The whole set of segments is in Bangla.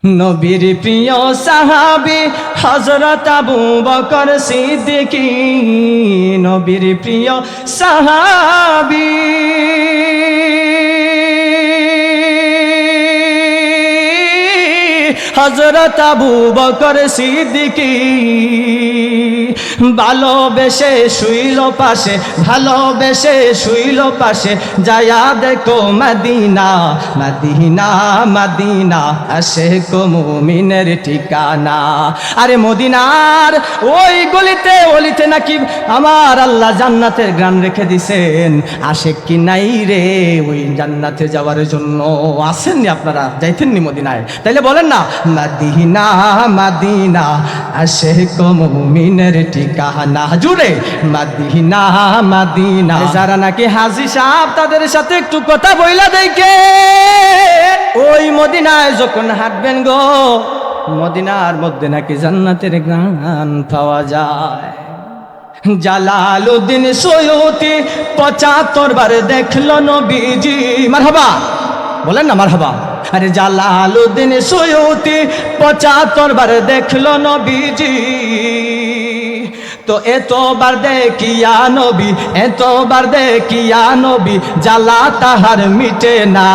নবীর প্রিয় সাহাবী হযরত আবু বকর সিদ্দিকী, নবীর প্রিয় সাহাবী হযরত আবু বকর সিদ্দিকী, ভালোবেসে শুইল পাশে, ভালোবেসে শুইল পাশে, যায়া দেখো মদিনা মদিনা মদিনা, আশিক মুমিনের ঠিকানা। আরে মদিনার ওই গলিতে অলিতে নাকি আমার আল্লাহ জান্নাতের গ্রাম রেখে দিছেন। আশিক কি নাই রে ওই জান্নাতে যাওয়ার জন্য? আসেননি আপনারা? যাইতেননি মদিনায়? তাইলে বলেন না মদিনা মদিনা, আশিক মুমিনের ঠিকানা। জুড়ে মদিনা মদিনা। যারা নাকি হাজী সাহেব তাদের সাথে একটু কথা বইলা দেখে, ওই মদিনায় যখন হাঁটবেন গো, মদিনার মধ্যে নাকি জান্নাতের গান পাওয়া যায়। জালালউদ্দিন সৈয়দী ৭৫ বার দেখলো নবীজি। মারহাবা বলেন না মারহাবা। আরে জালালউদ্দিন সৈয়দী ৭৫ বার দেখলো নবীজি। তো এতবার দেখিয়া নবী, এতবার দেখিয়া নবী, জ্বালা তাহার মিটে না।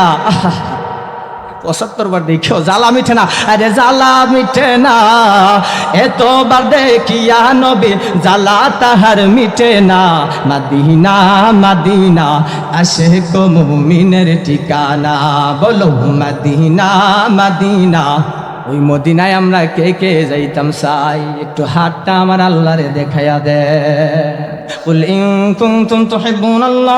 ৭৫ বার দেখিও জ্বালা মিঠে না। আরে জ্বালা মিঠে না, এতবার দেখিয়া নবী, জ্বালা তাহার মিটে না। মদিনা মদিনা, আশিক মুমিনের ঠিকানা। বলো মদিনা মদিনা। ওই মদিনায় আমরা কে কে যাইতাম চাই? একটু হাতটা আমার আল্লাহরে দেখাইয়া দে। কুল ইন কুনতুম তুহিব্বুনাল্লাহ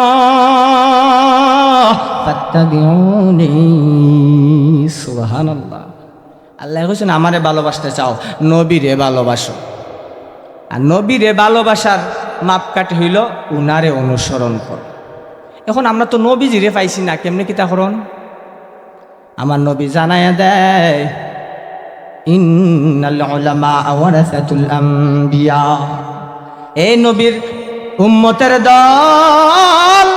ফাত্তাবিউনি। সুবহানাল্লাহ। আল্লাহ কইছেন আমারে ভালোবাসতে চাও, নবীরে ভালোবাসো। আর নবীরে ভালোবাসার মাপকাঠি হইল উনারে অনুসরণ কর। এখন আমরা তো নবীজিরে পাইছি না, কেমনে কিতা করন? আমার নবী জানাইয়া দেয়, ইন্নাল উলামা ওয়ারাসাতুল আম্বিয়া। এই নবীর উম্মতের দল,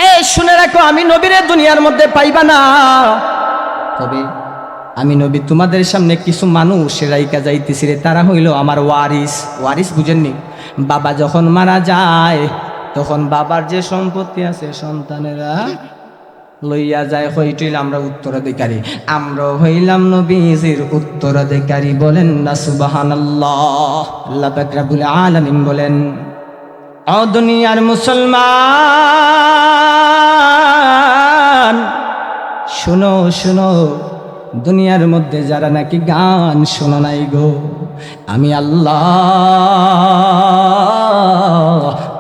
এই শুনে রাখো, আমি নবীরে দুনিয়ার মধ্যে পাইবা না, তবে আমি নবী তোমাদের সামনে কিছু মানুষ রাইকা যাইতেছি রে, তারা হইল আমার ওয়ারিস। ওয়ারিস বুঝেননি? বাবা যখন মারা যায় তখন বাবার যে সম্পত্তি আছে সন্তানেরা লইয়া যায়, হইটিল আমরা উত্তরাধিকারী। আমরা হইলাম নবীজির উত্তরাধিকারী। বলেন না সুবহানাল্লাহ। আল্লাহ পাক রব্বুল আলামিন বলেন, ও দুনিয়ার মুসলমান শুনো শুনো, দুনিয়ার মধ্যে যারা নাকি গান শোনো নাই গো, আমি আল্লাহ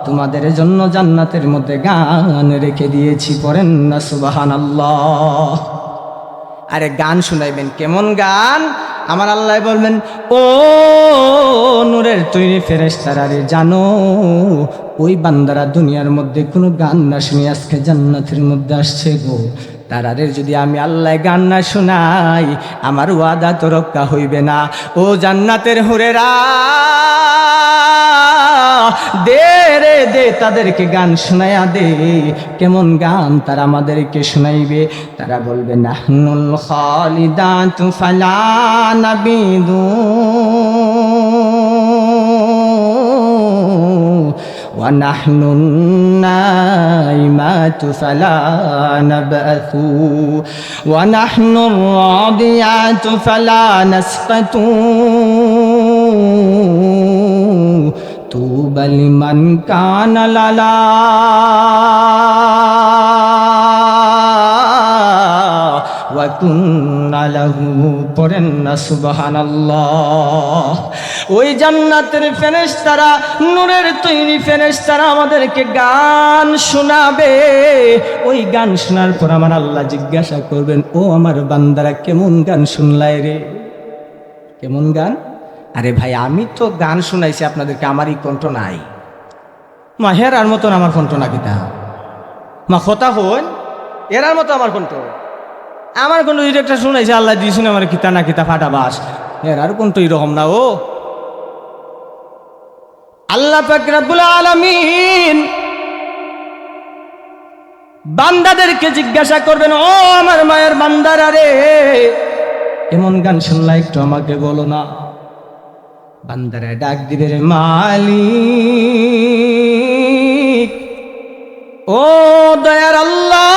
তোমাদের জন্য জান্নাতের মধ্যে গান রেখে দিয়েছি। পড়েন না সুবহানাল্লাহ। আরে গান শুনাইবেন, কেমন গান? আমার আল্লাহ বলবেন, ও নূরের তৈরি ফেরেশতারা রে, জানো ওই বান্দারা দুনিয়ার মধ্যে কোনো গান না শুনে আজকে জান্নাতের মধ্যে আসছে গো। তারারে যদি আমি আল্লাহ গান না শোনাই, আমার ওয়াদা তো রক্ষা হইবে না। ও জান্নাতের হুরেরা, দে রে দে, তাদেরকে গান শোনায়া দে। কেমন গান তারা আমাদেরকে শোনাইবে? তারা বলবে, নাহনুল খালিদাতু ফালা নাবিদু ওয়া নাহনুন নাইমাতু ফালা নাবআসু ওয়া নাহনুর রাদিয়াতু ফালা নাসকাতু তুবা লিমান কানা লালা ওয়া কুন্না লাহু। পড়েন না সুবহানাল্লাহ। ওই জান্নাতের ফেরেশতারা, নূরের তৈরি ফেরেশতারা আমাদেরকে গান শোনাবে। ওই গান শোনার পর আমার আল্লাহ জিজ্ঞাসা করবেন, ও আমার বান্দারা কেমন গান শুনলাই রে? কেমন গান? আরে ভাই, আমি তো গান শুনাইছি আপনাদেরকে, আমারই কণ্ঠ নাই। মা হেরার মতন আমার কণ্ঠ না কিতা? মা কথা হন এরার মতো আমার কণ্ঠ? আমার কণ্ঠ যেটা একটা শুনাইছে আল্লাহ দিয়েছেন আমার, কিতা না কিতা ফাটা বাস। এরার কণ্ঠ এরকম না। ও আল্লাহ পাক রব্বুল আলামিন বান্দাদেরকে জিজ্ঞাসা করবেন, ও আমার মায়ের বান্দারা রে, এমন গান শুনলা একটু আমাকে বলো না। বান্দারে ডাক দিবে রে মালিক, ও দয়ার আল্লাহ,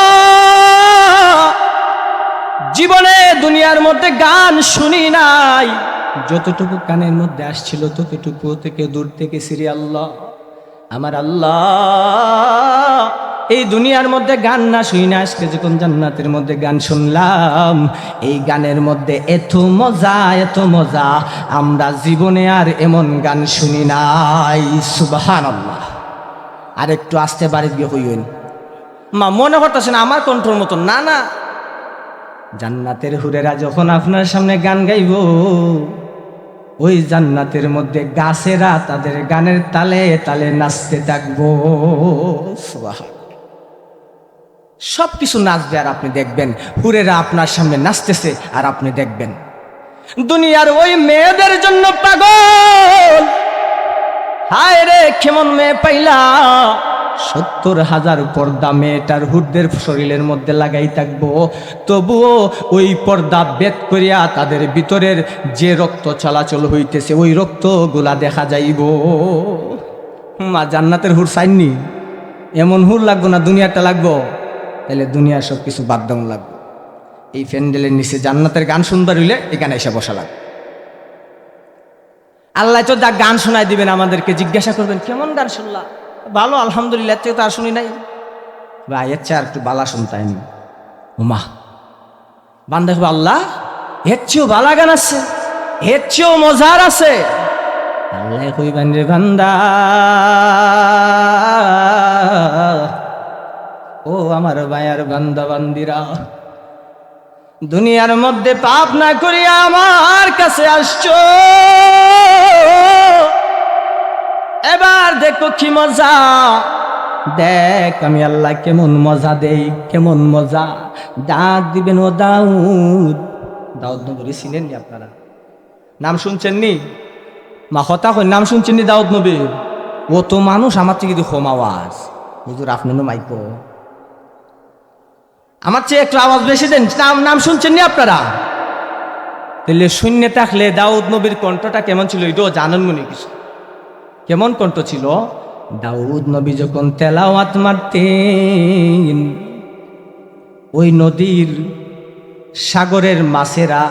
জীবনে দুনিয়ার মধ্যে গান শুনি নাই, যতটুকু কানের মধ্যে আসছিল ততটুকু থেকে দূর থেকে সিরি আল্লাহ, আমার আল্লাহ, এই দুনিয়ার মধ্যে গান না শুনি না, আজকে যখন জান্নাতের মধ্যে গান শুনলাম, এই গানের মধ্যে এত মজা, এত মজা, আমরা জীবনে আর এমন গান শুনি নাই। সুবহানাল্লাহ। আর একটু আস্তে বাড়িতে গিয়ে হইন মা, মনে করতেছেন আমার কণ্ঠর মতো, না না, জান্নাতের হুরেরা যখন আপনার সামনে গান গাইব, ওই জান্নাতের মধ্যে গাছেরা তাদের গানের তালে তালে নাচতে থাকবো। সবকিছু নাচবে আর আপনি দেখবেন, হুরেরা আপনার সামনে নাচতেছে আর আপনি দেখবেন। দুনিয়ার ওই মেয়েদের জন্য পাগল, হায় রে কেমন মেয়ে পাইলা, 70,000 পর্দা মেয়েটার হুরদের শরীরের মধ্যে লাগাই থাকবো, তবুও ওই পর্দা বেদ করিয়া তাদের ভিতরের যে রক্ত চলাচল হইতেছে ওই রক্তগুলা দেখা যাইব। মা, জান্নাতের হুর চাইনি, এমন হুর লাগবো না দুনিয়াটা লাগবো, তাহলে দুনিয়ার সব কিছু বাদ দাম লাগবে। এই প্যান্ডেলের নিচে জান্নাতের গান শুনবার হইলে এখানে এসে বসা লাগবে। আল্লাহ তো যা গান শোনায় দিবেন আমাদেরকে, জিজ্ঞাসা করবেন কেমন গান শুনলা, ভালো আলহামদুলিল্লাহ, এর থেকে তো আর শুনি নাই, ভাই এর চেয়ে আর একটু বালা শুনতাইনি। ওমা, বান্দা দেখবো আল্লাহ এর চেয়েও বালা গান আছে, এর চেয়েও মজার আছে। আল্লাহ কইবেন রে বান্দা, ও আমার ভাইয়ার বান্দা বান্দিরা, দুনিয়ার মধ্যে পাপ না করিয়া আমার কাছে আসছো, এবার দেখো কি মজা, দেখ আমি আল্লাহ কেমন মজা দেই, কেমন মজা। ডাক দিবেন ও দাউদ, দাউদ নবী চিনেন নি আপনারা? নাম শুনছেন নি? মা হতা কই, নাম শুনছেন নি দাউদ নবী? ও তো মানুষ আমার থেকে কিন্তু কম আওয়াজ, হুজুর আপনি নো মাইকো, আমার চেয়ে একটু আওয়াজ বেশি দেন। নাম শুনছেন নি আপনারা? তাহলে শূন্য থাকলে দাউদ নবীর কণ্ঠটা কেমন ছিল এটাও জানেন মনে কিছু? কেমন কণ্ঠ ছিল? দাউদ নবী যখন তেলাওয়াত মারতেন, ওই নদীর সাগরের মাছেরা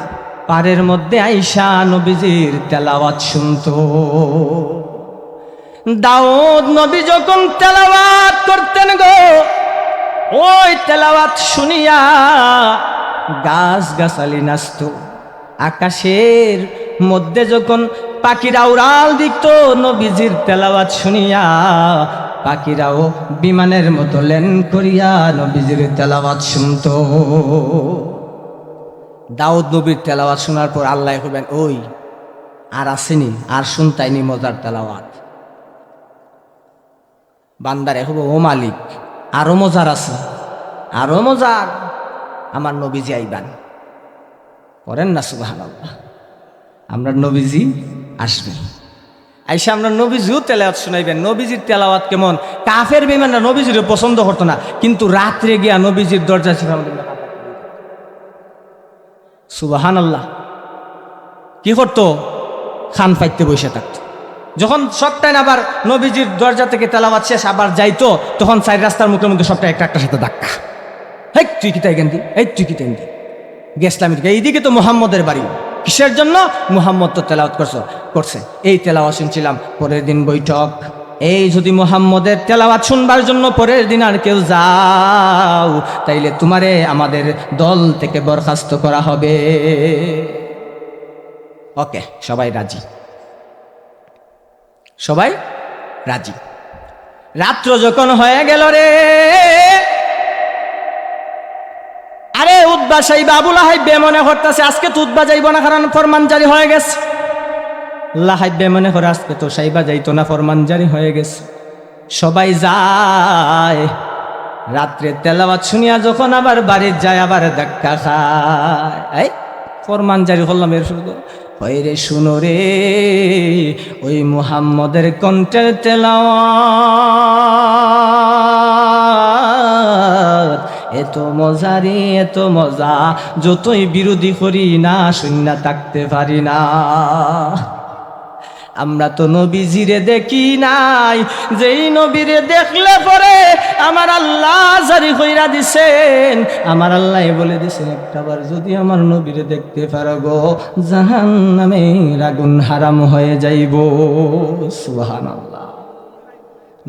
পাড়ের মধ্যে আইসা নবীজির তেলাওয়াত শুনত। দাউদ নবী যখন তেলাওয়াত করতেন গো, ওই তেলাওয়াত শুনিয়া গাছ গাছালি নাচত। আকাশের মধ্যে যখন পাখিরা উড়াল দিত নবীজির তেলাওয়াত শুনিয়া, পাখিরাও বিমানের মতো লেন করিয়া নবীজির তেলাওয়াত শুনত। দাউদ নবীর তেলাওয়াত শোনার পর আল্লাহ কইবেন, ওই আর আসেনি, আর শুনতাইনি মজার তেলাওয়াত। বান্দারে হবো, ও মালিক আরো মজার আছে, আরো মজার, আমার নবীজি আইবান। করেন না সুবহানাল্লাহ? আমরা নবীজি আসবেন, আইসা আমরা নবীজিও তেলাওয়াত শুনাইবেন। নবীজির তেলাওয়াত কেমন, কাফের বেঈমানরা নবীজির পছন্দ করতো না, কিন্তু রাত্রে গিয়া নবীজির দরজা ছিল আমাদের সুবহানাল্লাহ কি করতো, খান পাইতে বসে থাকতো। যখন সবটাই আবার নবীজির দরজা থেকে তেলাওয়াত শেষ আবার যাইতো, তখন চার রাস্তার মুখের মধ্যে সবটা একটা একটা সাথে ধাক্কা, হেই তুই কিতাই গেন্দি, এই তুই কিতাই গেন্দি, গেছলাম এইদিকে তো মুহাম্মদের বাড়ি, কিসের জন্য? মুহাম্মদ তো তেলাওয়াত করছে, এই তেলাওয়াত শুনছিলাম। পরের দিন বৈঠক, এই যদি মুহাম্মদের তেলাওয়াত শুনবার জন্য পরের দিন আর কেউ যাও, তাইলে তোমারে আমাদের দল থেকে বরখাস্ত করা হবে। ওকে, সবাই রাজি, সবাই রাজি। রাত্র যখন হয়ে গেল রে, আরে উতবা সাইবা আবু লাহাইব মনে করতেছে আজকে তো উতবা যাইব না, কারণ ফরমান জারি হয়ে গেছে। লাহাইব মনে করে আজকে তো সাইবা যাইতো না, ফরমান জারি হয়ে গেছে। সবাই যায়, রাত্রে তেলাওয়াত শুনিয়া যখন আবার বাড়ির যায়, আবার ধাক্কা খায়, এই ফরমান জারি করলাম এর শুরু রে, শুনো রে ওই মুহাম্মদের কণ্ঠের তেলাওয়াত এত মজা রে এত মজা, যতই বিরোধী করি না শূন্য থাকতে পারি না। আমরা তো নবীজিরে দেখি নাই, যেই নবীরে দেখলে পরে আমার আল্লাহ জারি কইরা দিছেন, আমার আল্লাহ বলে দিছেন একটাবার যদি আমার নবীরে দেখতে পারো গো জাহান্নামের আগুন হারাম হয়ে যাইব। সুবহানাল্লাহ।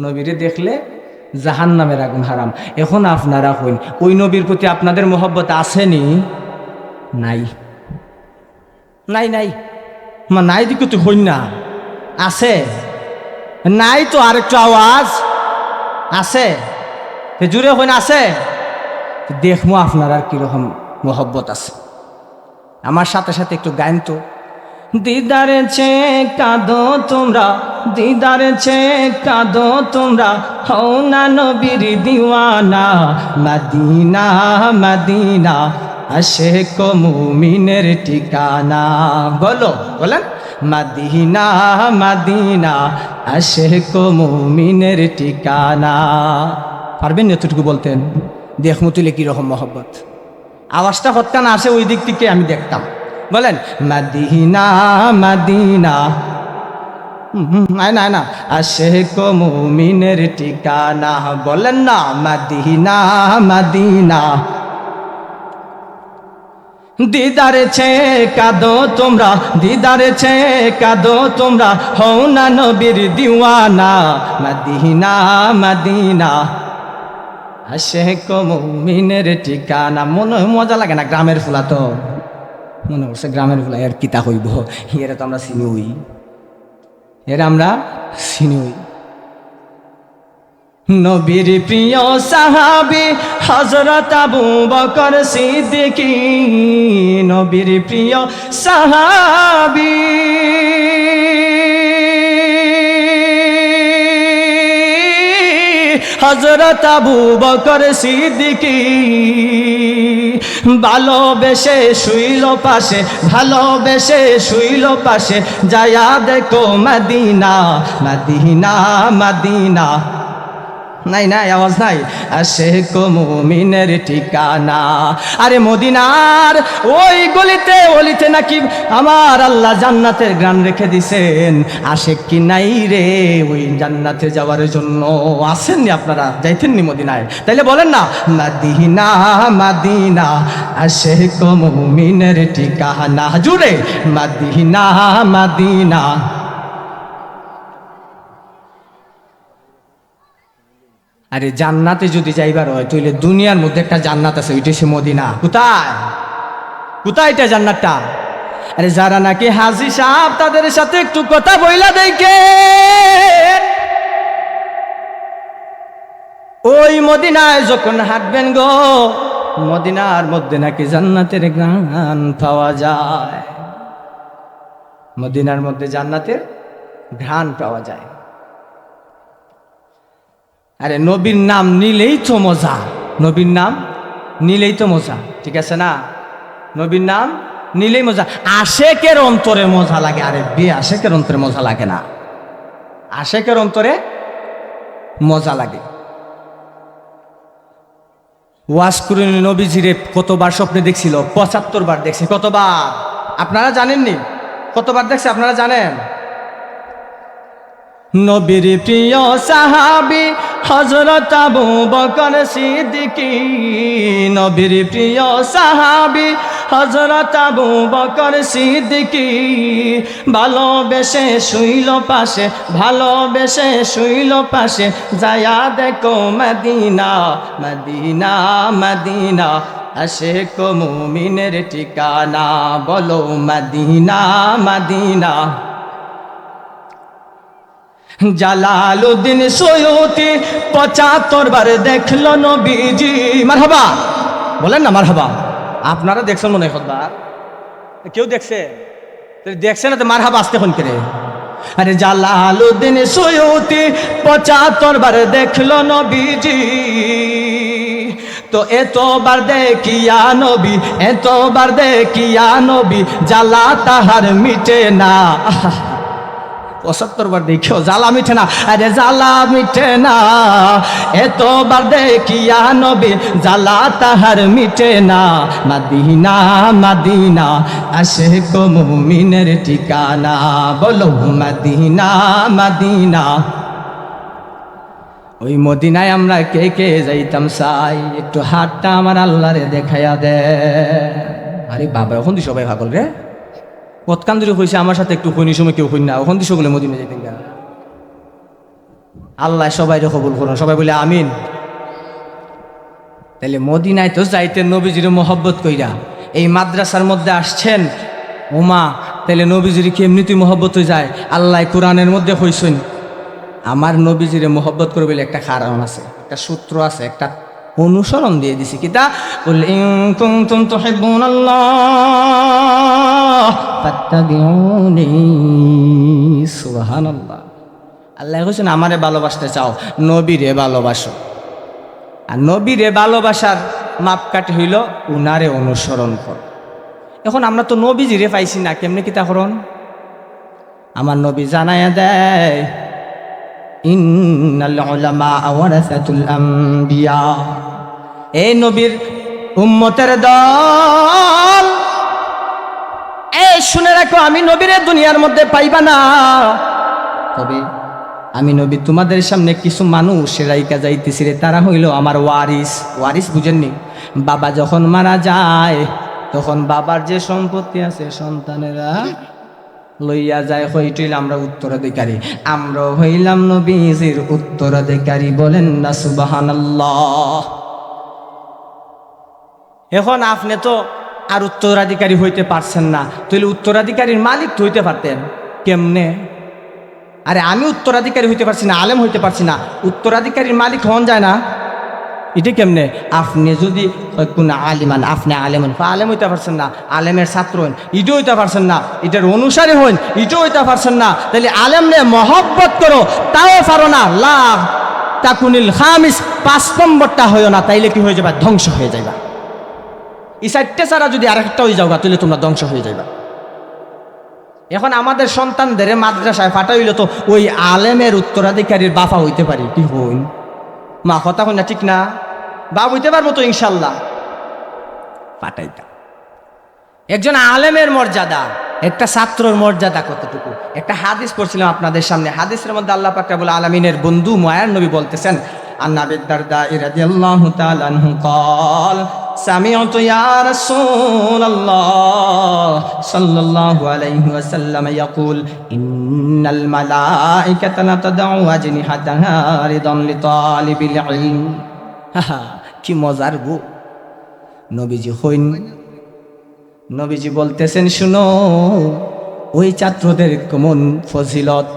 নবীরে দেখলে জাহান্নামের আগুন হারাম। এখন আপনারা কইন ওই নবীর প্রতি আপনাদের মহব্বত আসেনি? নাই নাই নাই নাই দিকে তো হইন না, আছে নাই তো আরেকটু আওয়াজ আছে, জুড়ে হইন আছে। দেখবো আপনার আর কিরকম মহব্বত আছে। আমার সাথে সাথে একটু গাইন তো। দিদারে ছে কাঁদো তোমরা, দিদারে ছে কাঁদো তোমরা, হও না নবীর দিওয়ানা, মদিনা মদিনা আশিক মুমিনের ঠিকানা। বলো বলেন, মদিনা মদিনা আশিক মুমিনের ঠিকানা। পারবেন এতটুকু বলতেন? দেখমু তুলে কিরকম মহব্বত। আওয়াজটা হত্যা আসে ওই দিক থেকে আমি দেখতাম। বলেন মদিনা মদিনা, না না আশিক মুমিনের ঠিকানা। বলেন না মদিনা মদিনা। দিদারে ছে কাঁদো তোমরা, দিদারে ছে কাঁদো তোমরা, হও না নবীর দিওয়ানা, মদিনা মদিনা আশিক মুমিনের ঠিকানা। মনে মজা লাগে না? গ্রামের ফুলা তো মনে করছে গ্রামের ফুলা এর কিতা হইব, এরা তো আমরা চিনি হই, এরা আমরা চিনি হই। নবীর প্রিয় সাহাবী হযরত আবু বকর সিদ্দিকী, নবীর প্রিয় সাহাবী হযরত আবু বকর সিদ্দিকী, ভালোবেসে শুইল পাশে, ভালোবেসে শুইল পাশে, যায়া দেখো মদিনা মদিনা মদিনা। নাই নাই আওয়াজ নাই। আশিক মুমিনের ঠিকানা। আরে মদিনার ওই গলিতে অলিতে নাকি আমার আল্লাহ জান্নাতের গ্রান রেখে দিছেন। আশিক কি নাই রে ওই জান্নাতে যাওয়ার জন্য? আসেননি আপনারা? যাইতেননি মদিনায়? তাইলে বলেন না মদিনা মদিনা আশিক মুমিনের ঠিকানা। জুড়ে মদিনা মদিনা। আরে জান্নাতে যদি যাইবার হয় তাহলে দুনিয়ার মধ্যে একটা জান্নাত আছে, ওইটা সে মদিনা। কোথায় কোথায় এটা জান্নাতটা? আরে যারা নাকি হাজী সাহেব তাদের সাথে একটু কথা বইলা দেখে, ওই মদিনায় যখন হাঁটবেন গো, মদিনার মধ্যে নাকি জান্নাতের ঘ্রাণ পাওয়া যায়। মদিনার মধ্যে জান্নাতের ঘ্রাণ পাওয়া যায়। আরে নবীর নাম নিলেই তো মজা, নবীর নাম নিলেই তো মজা, ঠিক আছে না? নবীর নাম নিলেই মজা। আশেকের অন্তরে মজা লাগে, আরে বে আশেকের অন্তরে মজা লাগে না, আশেকের অন্তরে মজা লাগে। ওয়াজ করে নবীজিরে কতবার স্বপ্নে দেখছিল? ৭৫ বার দেখছে। কতবার আপনারা জানেননি? কতবার দেখছে আপনারা জানেন? নবীর প্রিয় সাহাবী হযরত আবু বকর সিদ্দিকী, নবীর প্রিয় সাহাবী হযরত আবু বকর সিদ্দিকী, ভালোবেসে শুইল পাশে, ভালোবেসে শুইল পাশে, যায়া দেখো মদিনা মদিনা মদিনা আশিক মুমিনের ঠিকানা। বলো মদিনা মদিনা। জালালউদ্দিন সৈয়দী ৭৫ বার দেখলো নবীজি। মারহাবা বলেন না মারহাবা। আপনারা দেখছেন মনে হয় কতবার? কেউ দেখছে? দেখছে না তো মারহাবা আসতে কোন করে? আরে জালালউদ্দিন সৈয়দী ৭৫ বার দেখলো নবীজি। তো এতবার দেখিয়া নবী, এতবার দেখিয়া নবী, জ্বালা তাহার মিটে না। 75 বার দেখো জ্বালা মিঠে না, আরে জ্বালা মিঠে না, এতবার দেখিয়া নবী জ্বালা তাহার মিটে না। মদিনা মদিনা আশিক মুমিনের ঠিকানা, বলো মদিনা মদিনা। ওই মদিনায় আমরা কে কে যাইতাম চাই, একটু হাতটা আমার আল্লাহরে দেখাইয়া দে। আরে বাবা এখন তুই সবাই ভাগল রে, কতকান ধরে হয়েছে আমার সাথে একটু হইনি সময় কেউ হইন না, ওখান দিয়ে সকলে মদিনা যেতেন গা। আল্লাহ সবাই কবুল করুন, সবাই বলে আমিন। তাহলে মদিনায় তো যাইতেন নবীজির মহব্বত কইরা, এই মাদ্রাসার মধ্যে আসছেন ওমা, তাহলে নবীজির কি এমনি তুই মহব্বত হয়ে যায়? আল্লাহ কোরআনের মধ্যে কইছেন আমার নবীজিরে মহব্বত করবে বলে একটা কারণ আছে, একটা সূত্র আছে, একটা অনুসরণ দিয়ে দিছি। কিতা কুল ইন কুনতুম তুহিব্বুনাল্লাহ ফাত্তাবিউনি, সুবহানাল্লাহ। আল্লাহ কইছেন আমারে ভালোবাসতে চাও, নবীরে ভালোবাসো। আর নবীরে ভালোবাসার মাপকাঠি হইল উনারে অনুসরণ কর। এখন আমরা তো নবীজিরে পাইছি না, কেমনে কিতা করন? আমার নবী জানায়া দেয় ইন্নাল উলামা ওয়ারাসাতুল আম্বিয়া, এই নবীর উম্মতের দল, এই শুনে রাখো আমি নবীরে দুনিয়ার মধ্যে পাইবা না, তবে আমি নবী তোমাদের সামনে কিছু মানুষ রাইকা যাইতেছি রে, তারা হইল আমার ওয়ারিস। ওয়ারিস বুঝেননি? বাবা যখন মারা যায় তখন বাবার যে সম্পত্তি আছে সন্তানেরা লইয়া যায়, হইটিল আমরা উত্তরাধিকারী, আমরা হইলাম নবীজির উত্তরাধিকারী, বলেন না সুবহানাল্লাহ। এখন আপনি তো আর উত্তরাধিকারী হইতে পারছেন না, তাহলে উত্তরাধিকারীর মালিক তো হইতে পারতেন কেমনে? আরে আমি উত্তরাধিকারী হইতে পারছি না, আলেম হইতে পারছি না, উত্তরাধিকারীর মালিক হন যায় না? এটা কেমনে? আপনি যদি কোন আলিমান, আপনি আলেম হন, আলেম হইতে পারছেন না, আলেমের ছাত্র হন, ইটাও হইতে পারছেন না, এটার অনুসারী হন, ইটাও হইতে পারছেন না, তাহলে আলেমরে মহব্বত করো তাও পারো না, লা তাকুনিল খামিস, 5 নম্বরটা হইও না, তাইলে কি হয়ে যাবে? ধ্বংস হয়ে যাইবা। এই 4টে ছাড়া যদি আরেকটা হয়ে যাওগা তাহলে তোমরা ধ্বংস হয়ে যাইবা। এখন আমাদের সন্তানদের মাদ্রাসায় পাঠাইল তো ওই আলেমের উত্তরাধিকারীর বাপা হইতে পারি, কি হইন? মা কথা হই না, ঠিক না? বাপ হইতে পারবো তো ইনশাল্লাহ, পাঠাইতাম। একজন আলেমের মর্যাদা, একটা ছাত্রর মর্যাদা কতটুকু? একটা হাদিস পড়ছিলাম আপনাদের সামনে, হাদিসের মধ্যে আল্লাহ পাক রব্বুল আলামিনের বন্ধু মায়ার নবী বলতেছেন, আন আবি দারদা রাদিয়াল্লাহু তাআলা আনহু قال سمعت يا رسول الله صلى الله عليه وسلم يقول إن الملائكة لا تضع أجنحتها رضا لطالب العلم। কি মজার গো নবীজি হইন, নবীজি বলতেছেন শুনো, ওই ছাত্রদের কেমন ফজিলত,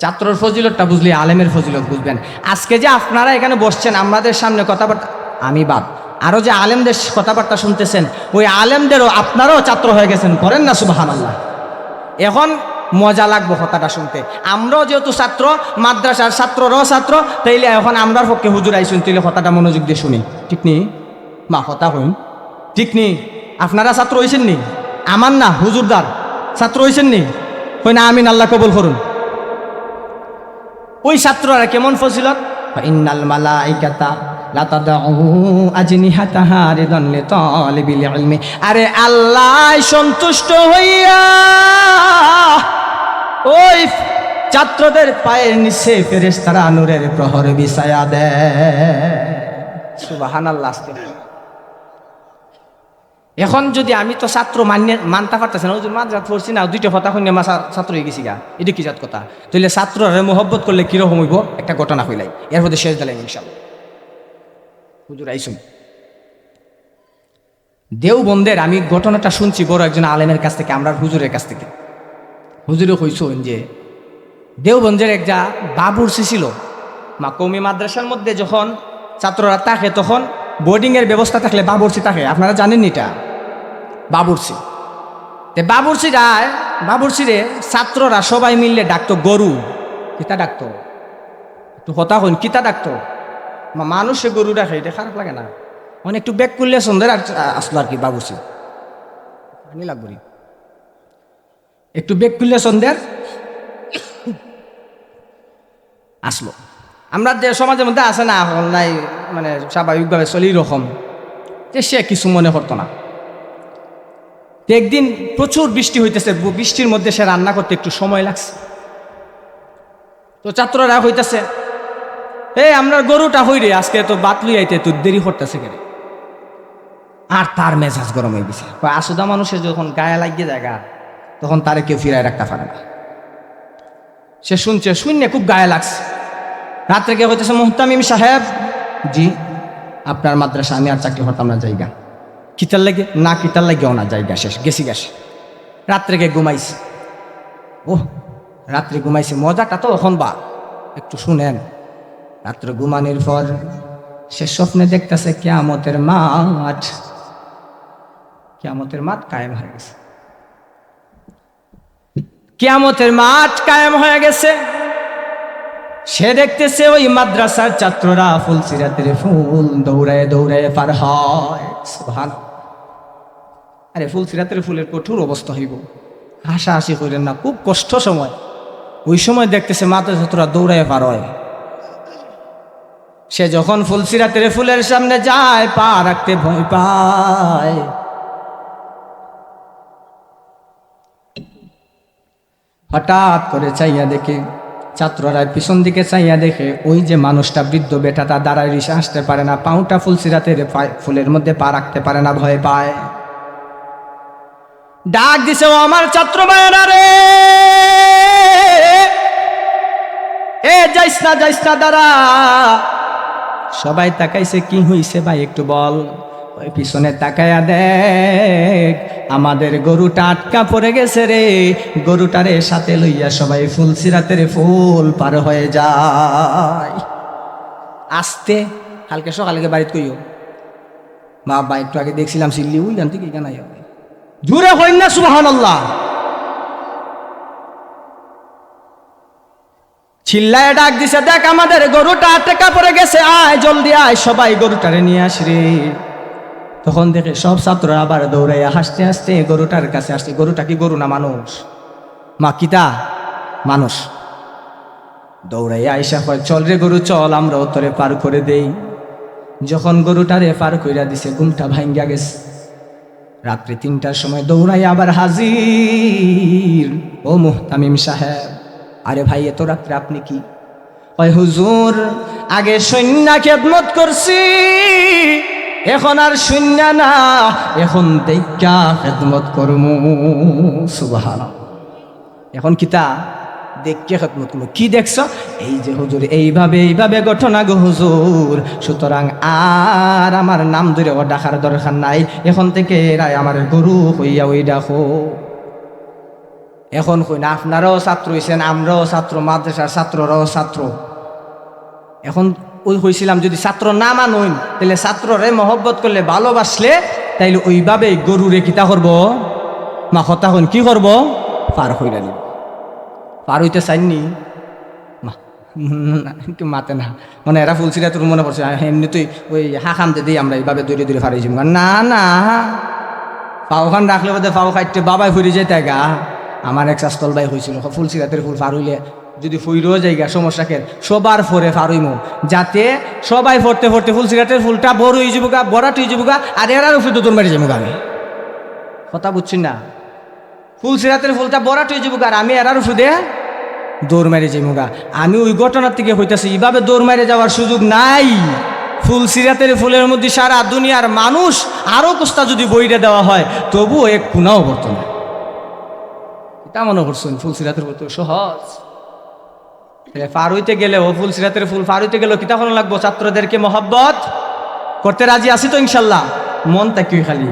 ছাত্রর ফজিলতটা বুঝলে আলেমের ফজিলত বুঝবেন। আজকে যে আপনারা এখানে বসছেন আমাদের সামনে কথাবার্তা, আমি বাদ, আরো যে আলেমদের কথাবার্তা শুনতেছেন, ওই আলেমদেরও আপনারাও ছাত্র হয়ে গেছেন, করেন না সুবহানাল্লাহ? এখন মজা লাগবো কথাটা শুনতে। আমরাও যেহেতু ছাত্র, মাদ্রাসার ছাত্ররাও ছাত্র, তাইলে এখন আমরার পক্ষে হুজুর আইসুন, তাইলে কথাটা মনোযোগ দিয়ে শুনি, ঠিক নি? মা কথা হইন, ঠিক নি? আপনারা ছাত্র হয়েছেন নি? আমার না হুজুরদার ছাত্র হয়েছেন নি? হই না? আমিন, আল্লাহ কবুল করুন। ওই ছাত্ররা কেমন ফজিলত? ইন্নাল মালাইকাতা লা তাদউ আজনিহাতাহা রিদান লিতালিবিল ইলমি, আরে আল্লাহ সন্তুষ্ট হইয়া ওই ছাত্রদের পায়ের নিচে ফেরেশতারা নূরের প্রহর বিছায়া দেয়। সুবহানাল্লাহ। এখন যদি আমি তো ছাত্র মানতে পারতেছি না, হুজুর মাদ্রাসা পড়ছি না, 2টা কথা শুনে মা ছাত্র হয়ে গেছি গা, এটা কি জাত কথা? তাহলে ছাত্ররা মহব্বত করলে কিরকম হইব? একটা ঘটনা হইলাই, এর মধ্যে শেষ দিলাম ইনশাআল্লাহ। হুজুর আইসুন দেওবন্দের, আমি ঘটনাটা শুনছি বড় একজন আলেমের কাছ থেকে, আমরা হুজুরের কাছ থেকে। হুজুরে কইছেন যে দেওবন্দের একটা বাবুর্চি ছিল, মা কওমি মাদ্রাসার মধ্যে যখন ছাত্ররা থাকে তখন বোর্ডিংয়ের ব্যবস্থা থাকলে বাবুর্চি থাকে, আপনারা জানেন এটা বাবুর্চি। বাবুর্চিরে ছাত্ররা সবাই মিললে ডাকতো গরু। কিতা ডাকতো? একটু কথা হইন, কিতা ডাকতো? মানুষে গরু ডাকে, এটা খারাপ লাগে না? মানে একটু ব্যাক করলে সুন্দর আসলো আর কি বাবুর্চি, আমি লাগবো। একটু বেগ খুললে সন্ধ্যের আসলো। আমরা যে সমাজের মধ্যে আসে না নাই, মানে স্বাভাবিকভাবে চলি রকম, যে সে কিছু মনে করতো না। একদিন প্রচুর বৃষ্টি হইতেছে, বৃষ্টির মধ্যে সে রান্না করতে একটু সময় লাগছে। তো ছাত্ররা হইতেছে, আমরা গরুটা হই রে, আজকে তো বাত লই আইতে তো দেরি করতেছে কেন। আর তার মেজাজ গরম হয়ে গেছে। আসুদা মানুষের যখন গায়ে লাগিয়ে জায়গা, তখন তারে কেউ ফিরায় রাখতে পারে না। সে শুনছে, শূন্য খুব গায়ে লাগছে। রাত্রে কে হইতেছে, মুহতামিম সাহেব, জি আপনার মাদ্রাসা আমি আর চাকরি করতাম না, জায়গা কিতার লাগে না, কিতার লাগেও না, জায়গা শেষ, গেছি গেছে। রাত্রে কে ঘুমাইছে, রাত্রে ঘুমাইছে, মজাটা তো এখন বা একটু শুনেন। রাত্রে ঘুমানোর পর সে স্বপ্নে দেখতেছে কিয়ামতের মাঠ, কিয়ামতের মাঠ কায়েম হয়ে গেছে, কিয়ামতের মাঠ কায়েম হয়ে গেছে। সে দেখতেছে ওই মাদ্রাসার ছাত্ররা ফুলসিরাতের ফুল দৌড়ায় দৌড়ায় পার হয়। সুবহানাল্লাহ। আরে ফুলসিরাতের ফুলের কঠোর অবস্থা হইব, হাসাহাসি করেন না, খুব কষ্ট সময়। ওই সময় দেখতেছে মাদ্রাসা ছাত্ররা দৌড়ায় পার হয়। সে যখন ফুলসিরাতের ফুলের সামনে যায়, পা রাখতে ভয় পায়। হঠাৎ করে চাইয়া দেখে, ছাত্ররা পিছন দিকে চাইয়া দেখে, ওই যে মানুষটা, বৃদ্ধ বেটাটা দাঁড়ায় রিসা আসতে পারে না, পাউটা ফুলসিরাতের ফুলের মধ্যে পা রাখতে পারে না, ভয় পায়। ডাক দিছে, ও আমার ছাত্র ভাইয়েরা রে, যাইস না যাইস না, দাঁড়া। সবাই তাকাইছে, কি হইছে ভাই একটু বল। ওই পিছনে তাকায়া দেখ, আমাদের গরুটা আটকা পড়ে গেছে রে, গরুটারে সাথে লইয়া সবাই ফুলসিরাতের ফুল পার হয়ে যায়। আসতে কালকে সকালে বাড়িতে কইও, মা বা একটু আগে দেখছিলাম সিল্লি, ওই জানতে কি কেন জুড়ে হইন না সুবহানাল্লাহ। চিল্লায় ডাক দিছে, দেখ আমাদের গরুটা আটকা পড়ে গেছে, আয় জলদি আয়, সবাই গরুটারে নিয়ে আস রে। তখন দেখে সব ছাত্ররা আবার দৌড়াইয়া হাসতে হাসতে গরুটার কাছে আসছে। গরুটা কি গরু না মানুষ? মা কিতা মানুষ। দৌড়াইয়া আইসা কয়, চল রে গরু চল, আমরাও তোরে পার করে দেই। যখন গরুটারে পার কইরা দিছে, ঘুমটা ভাঙ্গা গেছে। রাত্রে 3টার সময় দৌড়াইয়া আবার হাজির। ও মুহতামিম সাহেব, আরে ভাই এত রাত্রে আপনি কি? কয় হুজুর, আগে সৈন্য খেদমত করছি, এখন আর শূন্য না, এখন দেখা খেদমত করমু। সুবহানাল্লাহ। এখন কিতা দেখকে খেদমত করবো। কি দেখছ? এই যে হুজুর এইভাবে এইভাবে ঘটনা গো হুজুর, সুতরাং আর আমার নাম ধরে ও ডাকার দরকার নাই, এখন থেকে এরাই আমার গরু হইয়া ওই ডাকো। এখন কই না, আপনারাও ছাত্র হইছেন, আমরাও ছাত্র, মাদ্রাসার ছাত্ররাও ছাত্র। এখন ওই হয়েছিলাম, যদি ছাত্র না মানুন, তাহলে ছাত্ররে মহব্বত করলে, ভালোবাসলে, তাইলে ওইভাবে গরুরে কিতা করব, মা কথা হন কি করব, পার হইরা নিব। পার হইতে চাইনি মাতে না, মানে এরা ফুলছিরা তোর মনে পড়ছে, এমনি তুই ওই হাখাম দিই আমরা এইভাবে দূরে দূরে ফাড়ি যাবো না, না পাওখান রাখলে বোধহয় পাও খাইতে বাবাই ফুরি যেতে গা। আমার এক শাস্তল ভাই হয়েছিল, ফুলসিরাতের ফুল পার হইলে যদি ফুইরও জায়গা সমস্যা কেন, সবার ফরে ফারুইমো, যাতে সবাই ফরতে ফরতে ফুলসিরাতের ফুলটা বড় হয়ে যাবো গা, বড়াট হয়ে যাবো গা, আর এরার উপরে তো তোর মেরে যাবো গা। আমি কথা বুঝছি না, ফুলসিরাতের ফুলটা বড়াট হয়ে যাবো গা, আর আমি এরার উপরে দৌড় মেরে যাবো গা। আমি ওই ঘটনার থেকে হইতেছি, এইভাবে দৌড় মেরে যাওয়ার সুযোগ নাই। ফুলসিরাতের ফুলের মধ্যে সারা দুনিয়ার মানুষ আরো কুস্তা যদি বইটা দেওয়া হয়, তবুও এক খুনাও করতো না। এটা মনে করছেন ফুলসিরাতের ফুল তো সহজ? পার হইতে গেলেও, ফুলসিরাতের ফুল পার হইতে গেলেও কিতা কোনো লাগবো, ছাত্রদেরকে মহব্বত করতে রাজি আছি তো ইনশাল্লাহ? মন তাকিয়ে খালি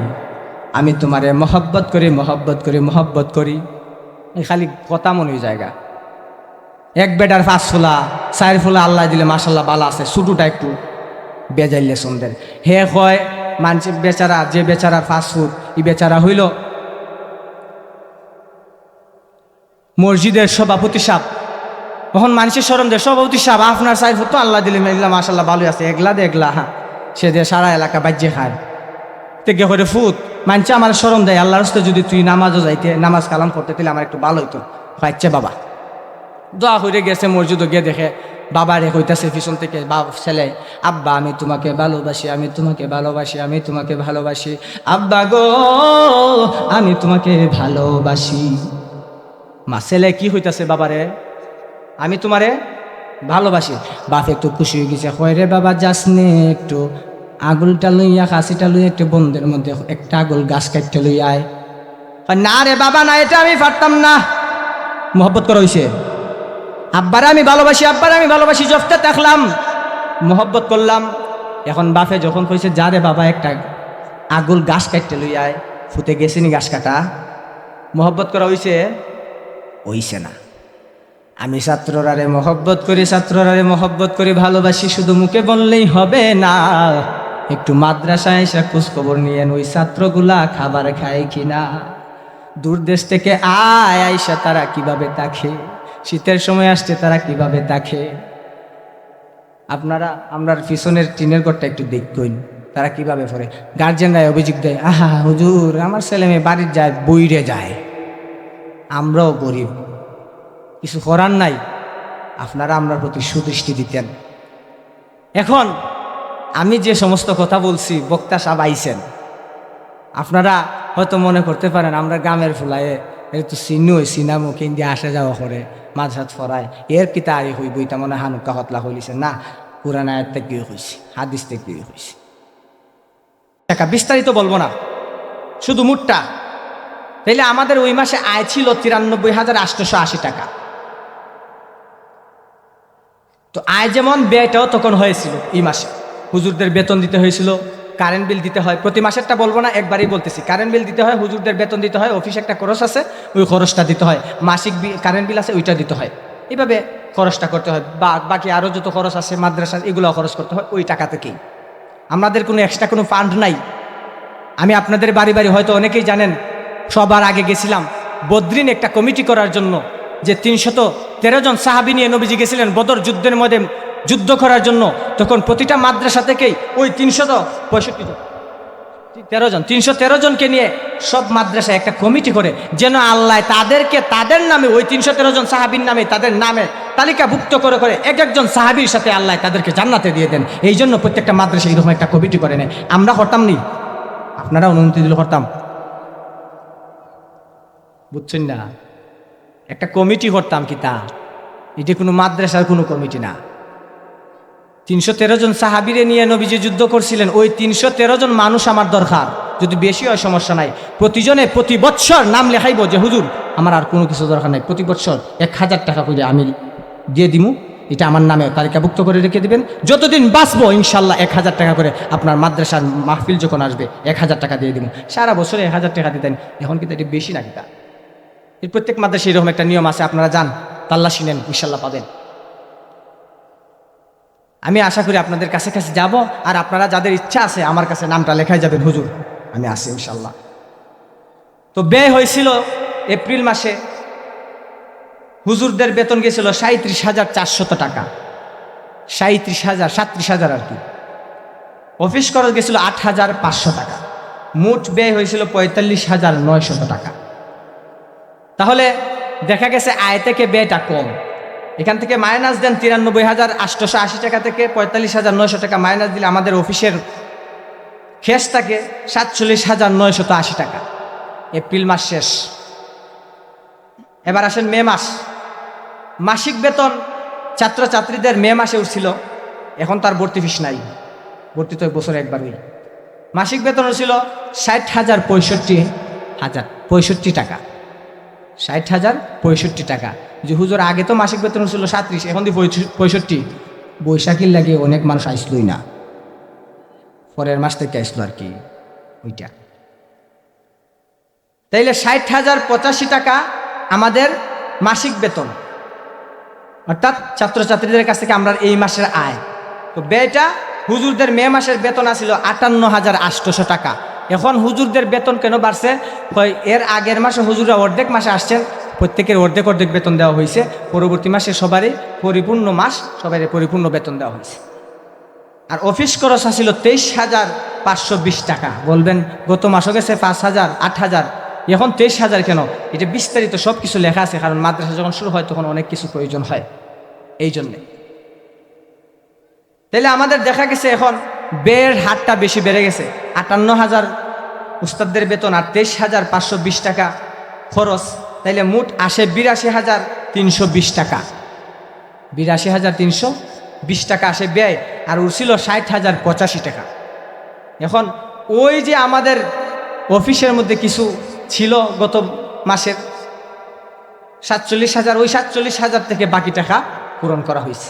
আমি তোমারে মহব্বত করি, মহব্বত করি, মহব্বত করি, এই খালি কথা মনে হয়ে জায়গা। এক বেটার 5 ফুলা 4 ফুলা আল্লাহ দিলে মাশাল্লাহ বালা আছে, ছোটটা একটু বেজাইলে সুন্দর। হে হয় মানুষ বেচারা, যে বেচারার 5 ফুট, এই বেচারা হইল মসজিদের সভাপতি সাহেব। তখন মানুষের স্মরণ দেয়, সভাপতি সাহেব আপনার 4 ফুট তো আল্লাহ দিলে মেঘলা মাশাল্লাহ ভালোই আছে, এগলা দে এগলা, হ্যাঁ সে দিয়ে সারা এলাকা বাজ্যে খায়। তে করে ফুত মানছে আমার শরম দেয়, আল্লাহর রাস্তায় যদি তুই নামাজও যাইতে, নামাজ কালাম করতে, তাহলে আমার একটু ভালো হইতো। পাইছে বাবা দোয়া করে গেছে মসজিদও গিয়ে দেখে বাবা রে কইতাছে পিছন থেকে ছেলে, আব্বা আমি তোমাকে ভালোবাসি, আমি তোমাকে ভালোবাসি, আমি তোমাকে ভালোবাসি, আব্বা গো আমি তোমাকে ভালোবাসি। মা ছেলে কি হইতাছে বাবারে, আমি তোমারে ভালোবাসি। বাপ একটু খুশি হয়ে গেছে, কয় রে বাবা যাস নে একটু আগুলটা লইয়া কাশিটা লইয়া একটু বন্ধের মধ্যে একটা আগুল গাছ কাটতে লইয়া আয়। না রে বাবা না, এটা আমি পারতাম না। মোহব্বত করা হয়েছে, আব্বারে আমি ভালোবাসি, আব্বারে আমি ভালোবাসি, জফতে দেখলাম মোহব্বত করলাম। এখন বাপে যখন কইছে যা রে বাবা একটা আগুল গাছ কাটতে লইয়া আয়, ফুটে গেছিনি গাছ কাটা, মোহব্বত করা হয়েছে? হইছে না। আমি ছাত্ররারে মহব্বত করি, ছাত্ররারে মহব্বত করি, ভালোবাসি, শুধু মুখে বললেই হবে না, একটু মাদ্রাসায় এসে খোঁজখবর নিয়েন ওই ছাত্রগুলা খাবার খায় কিনা, দূর দেশ থেকে আয়সা তারা কিভাবে থাকে, শীতের সময় আসছে তারা কিভাবে থাকে। আপনারা আমরা পিছনের টিনের ঘরটা একটু দেখুন তারা কিভাবে পড়ে। গার্জেনরা অভিযোগ দেয়, আহা হুজুর আমার ছেলে মেয়ে বাড়ির যায় বইরে যায়, আমরাও গরিব, কিছু করার নাই, আপনারা আমরা প্রতি সুদৃষ্টি দিতেন। এখন আমি যে সমস্ত কথা বলছি বক্তা সাহেব আইছেন, আপনারা হয়তো মনে করতে পারেন আমরা গ্রামের ফুলায় তো চিনুই চিনামো কিন আসা যাওয়া করে মাঝহাত ফরায় এর কি তারি হইব, এটা মনে হানুকা হতলা হইলিছে না, কোরআন আয়াত থেকে হয়েছে, হাদিস থেকে হয়েছে। টাকা বিস্তারিত বলবো না, শুধু মুটটা। তাইলে আমাদের ওই মাসে আয় ছিল 93,880 টাকা। তো আয় যেমন ব্যয়টাও তখন হয়েছিল এই মাসে। হুজুরদের বেতন দিতে হয়েছিল, কারেন্ট বিল দিতে হয়, প্রতি মাসেরটা বলবো না, একবারই বলতেছি। কারেন্ট বিল দিতে হয়, হুজুরদের বেতন দিতে হয়, অফিসে একটা খরচ আছে ওই খরচটা দিতে হয়, মাসিক কারেন্ট বিল আছে ওইটা দিতে হয়, এইভাবে খরচটা করতে হয়। বাকি আরও যত খরচ আছে মাদ্রাসা এগুলো খরচ করতে হয় ওই টাকা থেকেই। আমাদের কোনো এক্সট্রা কোনো ফান্ড নাই। আমি আপনাদের বাড়ি বাড়ি হয়তো অনেকেই জানেন, সবার আগে গেছিলাম বদরিন একটা কমিটি করার জন্য, যে 313 জন সাহাবী নিয়ে নবীজি গেছিলেন বদর যুদ্ধের মধ্যে যুদ্ধ করার জন্য। তখন প্রতিটা মাদ্রাসা থেকেই ওই 313 জনকে নিয়ে সব মাদ্রাসায় একটা কমিটি করে, যেন আল্লাহ তাদেরকে তাদের নামে ওই 313 জন সাহাবীর নামে তাদের নামে তালিকাভুক্ত করে করে এক একজন সাহাবীর সাথে আল্লাহ তাদেরকে জান্নাতে দিয়ে দেন। এই জন্য প্রত্যেকটা মাদ্রাসা এরকম একটা কমিটি করে নেয়। আমরা করতাম নি, আপনারা অনুমতি দিলে করতাম, বুঝছেন না? একটা কমিটি করতাম কি তা, এটা কোনো মাদ্রাসার কোনো কমিটি না। 313 জন সাহাবীরে নিয়ে নবীজি যুদ্ধ করছিলেন, ওই 313 জন মানুষ আমার দরকার, যদি বেশি হয় সমস্যা নাই। প্রতিজনে প্রতি বৎসর নাম লেখাইব যে হুজুর আমার আর কোনো কিছু দরকার নাই, প্রতি বৎসর 1000 টাকা করে আমি দিয়ে দিমু, এটা আমার নামে তালিকাভুক্ত করে রেখে দিবেন, যতদিন বাঁচবো ইনশাল্লাহ 1000 টাকা করে আপনার মাদ্রাসার মাহফিল যখন আসবে 1000 টাকা দিয়ে দিব। সারা বছরে 1000 টাকা দিতেন, এখন কিন্তু এটি বেশি নাকি তা? এর প্রত্যেক মাদ্রাসায় এরকম একটা নিয়ম আছে, আপনারা যান তাল্লাশি নেন, ইনশাল্লাহ পাবেন। আমি আশা করি আপনাদের কাছে কাছে যাব, আর আপনারা যাদের ইচ্ছা আছে আমার কাছে নামটা লেখাই যাবেন, হুজুর আমি আসি ইনশাল্লাহ। তো ব্যয় হয়েছিল এপ্রিল মাসে, হুজুরদের বেতন গেছিল 37,400 টাকা, 37,000 আর কি। অফিস খরচ গেছিল 8,500 টাকা, মোট ব্যয় হয়েছিল 45,900 টাকা। তাহলে দেখা গেছে আয় থেকে ব্যয়টা কম। এখান থেকে মাইনাস দেন 93,880 টাকা থেকে 45,900 টাকা মাইনাস দিলে আমাদের অফিসের খেস থাকে 47,980 টাকা। এপ্রিল মাস শেষ, এবার আসেন মে মাস। মাসিক বেতন ছাত্রছাত্রীদের মে মাসে উঠছিল, এখন তার ভর্তি ফিস নাই, ভর্তি তো বছরে একবারই। মাসিক বেতন ছিল 60,065 টাকা, 60,065 টাকা। যে হুজুর আগে তো মাসিক বেতন ছিল 37, এখন দিয়ে 65। বৈশাখীর লাগে অনেক মানুষ আসলোই না, পরের মাস থেকে আসলো আর কি ওইটা। তাইলে 60,085 টাকা আমাদের মাসিক বেতন, অর্থাৎ ছাত্রছাত্রীদের কাছ থেকে আমরা এই মাসের আয়। তো ব্যয়টা হুজুরদের মে মাসের বেতন আসছিল 58,800 টাকা। এখন হুজুরদের বেতন কেন বাড়ছে? এর আগের মাসে হুজুররা অর্ধেক মাসে আসছেন, প্রত্যেকের অর্ধেক অর্ধেক বেতন দেওয়া হয়েছে। পরবর্তী মাসে সবারই পরিপূর্ণ মাস, সবারই পরিপূর্ণ বেতন দেওয়া হয়েছে। আর অফিস খরচ আসিল 23,520 টাকা। বলবেন গত মাসও গেছে 5,000 8,000, এখন 23,000 কেন? এটা বিস্তারিত সব কিছু লেখা আছে, কারণ মাদ্রাসা যখন শুরু হয় তখন অনেক কিছু প্রয়োজন হয় এই জন্যে। তাইলে আমাদের দেখা গেছে এখন ব্যয়ের হারটা বেশি বেড়ে গেছে। 58,000 উস্তাদদের বেতন আর 23,520 টাকা খরচ, তাইলে মোট আসে 82,320 টাকা। 82,320 টাকা আসে ব্যয়, আর উঠছিল 60,085 টাকা। এখন ওই যে আমাদের অফিসের মধ্যে কিছু ছিল গত মাসের 47,000, ওই 47,000 থেকে বাকি টাকা পূরণ করা হয়েছে।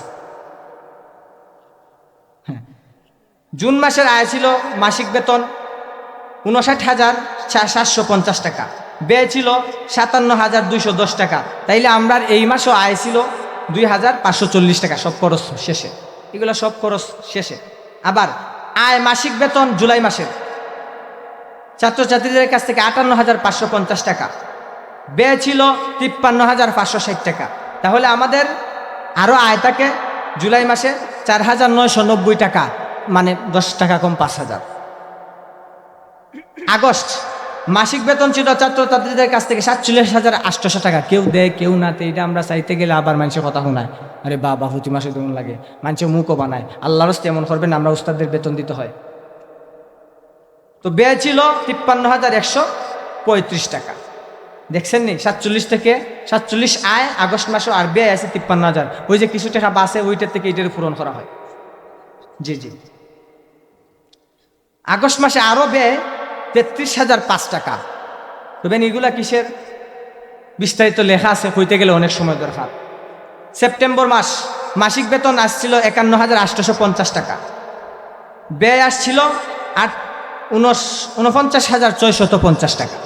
জুন মাসের আয় ছিল মাসিক বেতন 59,750 টাকা, ব্যয় ছিল 57,210 টাকা। তাইলে আমরা এই মাসও আয় ছিল 2,540 টাকা, সব খরচ শেষে। এগুলো সব খরচ শেষে। আবার আয় মাসিক বেতন জুলাই মাসের ছাত্রছাত্রীদের কাছ থেকে 58,550 টাকা, ব্যয় ছিল 53,560 টাকা। তাহলে আমাদের আরও আয় থাকে জুলাই মাসে 4,990 টাকা, মানে 10 টাকা কম 5,000। আগস্ট মাসিক বেতন ছিল ছাত্রছাত্রীদের কাছ থেকে 47,800 টাকা। কেউ দেয় কেউ না, তো এটা আমরা চাইতে গেলে আবার মানুষের কথা শোনায়, আরে বাবা প্রতি মাসে তেমন লাগে, মানুষের মুখও বানায়। আল্লাহর রাস্তায় এমন করবেন, আমরা উস্তাদদের বেতন দিতে হয়। তো ব্যয় ছিল 53,135 টাকা। দেখছেন নি, 47 থেকে 47 আয় আগস্ট মাসে, আর ব্যয় আছে 53,000। ওই যে কিছু টাকা বাসে, ওইটার থেকে এটার পূরণ করা হয়। জি জি। আগস্ট মাসে আরও ব্যয় 33,005 টাকা। তবেন এগুলা কিসের? বিস্তারিত লেখা আছে, কইতে গেলে অনেক সময় দরকার। সেপ্টেম্বর মাস মাসিক বেতন আসছিল 51,850 টাকা, ব্যয় আসছিল 49,650 টাকা।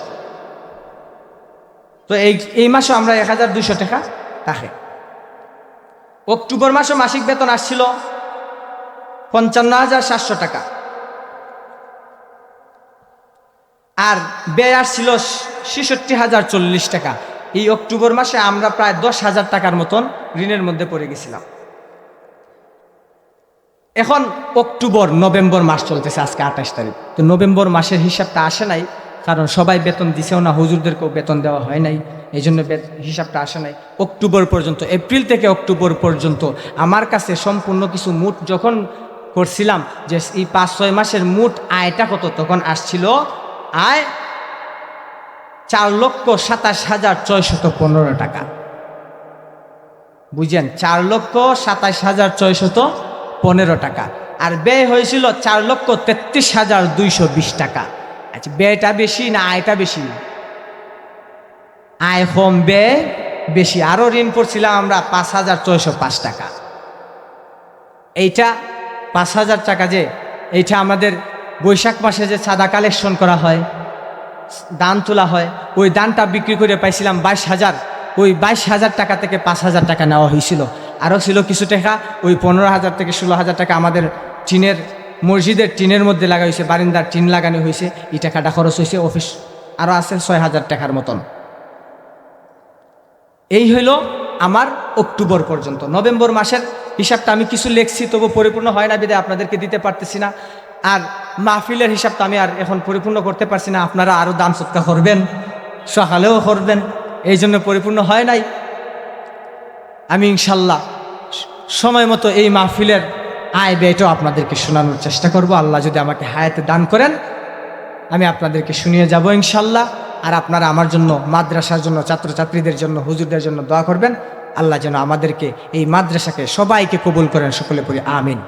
তো এই মাসও আমরা 1,200 টাকা থাকে। অক্টোবর মাসও মাসিক বেতন আসছিল 55,700 টাকা, আর ব্যয় আসছিল 66,040 টাকা। এই অক্টোবর মাসে আমরা প্রায় 10,000 টাকার মতন ঋণের মধ্যে পড়ে গেছিলাম। এখন অক্টোবর নভেম্বর মাস চলতেছে, আজকে 28 তারিখ। তো নভেম্বর মাসের হিসাবটা আসে নাই, কারণ সবাই বেতন দিছেও না, হুজুরদেরকেও বেতন দেওয়া হয় নাই, এই জন্য হিসাবটা আসে নাই। অক্টোবর পর্যন্ত, এপ্রিল থেকে অক্টোবর পর্যন্ত আমার কাছে সম্পূর্ণ কিছু মুঠ যখন করছিলাম যে এই 5-6 মাসের মুঠ আয়টা কত, তখন আসছিল আয় 4,27,615 টাকা। বুঝছেন, 4,27,615 টাকা। আর ব্যয় হয়েছিল 4,33,220 টাকা। আচ্ছা, ব্যয়টা বেশি না আয়টা বেশি? আয় কম, ব্যয় বেশি। আরও ঋণ পড়ছিলাম আমরা 5,605 টাকা। এইটা 5,000 টাকা, যে এইটা আমাদের বৈশাখ মাসে যে চাঁদা কালেকশন করা হয়, দান তোলা হয়, ওই দানটা বিক্রি করে পাইছিলাম 22,000। ওই 22,000 টাকা থেকে 5,000 টাকা নেওয়া হয়েছিল। আরও ছিল কিছু টাকা, ওই 15,000 থেকে 16,000 টাকা আমাদের টিনের, মসজিদের টিনের মধ্যে লাগা হয়েছে, বারিন্দার টিন লাগানো হয়েছে, এই টাকাটা খরচ হয়েছে। অফিস আরও আছে 6,000 টাকার মতন। এই হইল আমার অক্টোবর পর্যন্ত। নভেম্বর মাসের হিসাবটা আমি কিছু লিখছি, তবু পরিপূর্ণ হয় না, বিধায় আপনাদেরকে দিতে পারতেছি না। আর মাহফিলের হিসাবটা আমি আর এখন পরিপূর্ণ করতে পারছি না। আপনারা আরও দান সৎকা করবেন, সকালেও করবেন, এই জন্য পরিপূর্ণ হয় নাই। আমি ইনশাল্লাহ সময় মতো এই মাহফিলের আয় ব্যয়টাও আপনাদেরকে শোনানোর চেষ্টা করব। আল্লাহ যদি আমাকে হায়াতে দান করেন, আমি আপনাদেরকে শুনিয়ে যাব ইনশাল্লাহ। আর আপনারা আমার জন্য, মাদ্রাসার জন্য, ছাত্রছাত্রীদের জন্য, হুজুরদের জন্য দোয়া করবেন। আল্লাহ যেন আমাদেরকে, এই মাদ্রাসাকে, সবাইকে কবুল করেন। সকলে পড়ি আমিন।